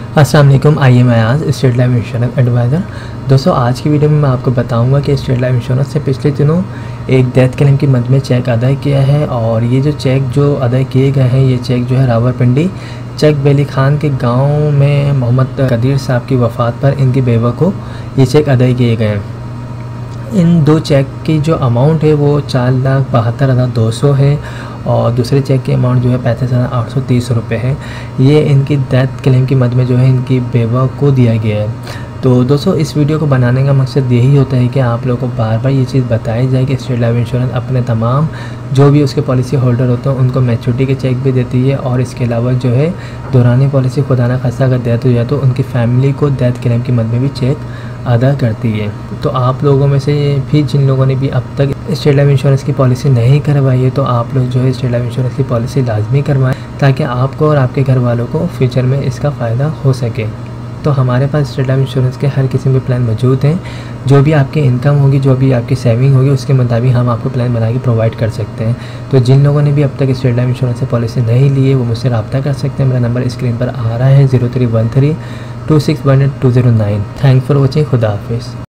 अस्सलाम वालेकुम। I am Ayaz, State Life Insurance adviser. दोस्तों, आज की वीडियो में मैं आपको बताऊंगा कि स्टेट लाइफ इंश्योरेंस से पिछले दिनों एक डेथ क्लेम की मद में चेक अदा किया है, और ये जो चेक जो अदा किए गए हैं, ये चेक जो है रावलपिंडी चक बेली खान के गांव में मोहम्मद कदीर साहब की वफ़ात पर इनकी बेवा को ये चेक अदा किए गए हैं। इन दो चेक की जो अमाउंट है वो 4,72,200 है, और दूसरे चेक की अमाउंट जो है 35,830 रुपये है। ये इनकी डेथ क्लेम की मद में जो है इनकी बेवा को दिया गया है। तो दोस्तों, इस वीडियो को बनाने का मकसद यही होता है कि आप लोगों को बार बार ये चीज़ बताई जाए कि स्टेट लाइफ इंश्योरेंस अपने तमाम जो भी उसके पॉलिसी होल्डर होते हैं उनको मैच्योरिटी के चेक भी देती है, और इसके अलावा जो है दौरानी पॉलिसी खुदा ना खास्ता अगर डेथ हो जाए तो उनकी फैमिली को डेथ क्लेम की मद में भी चेक अदा करती है। तो आप लोगों में से भी जिन लोगों ने भी अब तक स्टेट लाइफ इंश्योरेंस की पॉलिसी नहीं करवाई है, तो आप लोग जो है स्टेट लाइफ इंश्योरेंस की पॉलिसी लाजमी करवाएं, ताकि आपको और आपके घर वालों को फ्यूचर में इसका फ़ायदा हो सके। तो हमारे पास स्टेट लाइफ इंश्योरेंस के हर किस्म के प्लान मौजूद हैं। जो भी आपकी इनकम होगी, जो भी आपकी सेविंग होगी, उसके मुताबिक हम आपको प्लान बना के प्रोवाइड कर सकते हैं। तो जिन लोगों ने भी अब तक स्टेट लाइफ इंश्योरेंस से पॉलिसी नहीं ली है, वो मुझसे रब्ता कर सकते हैं। मेरा नंबर स्क्रीन पर आ रहा है 0313 2618 209। Thanks for watching. खुदा हाफिज़।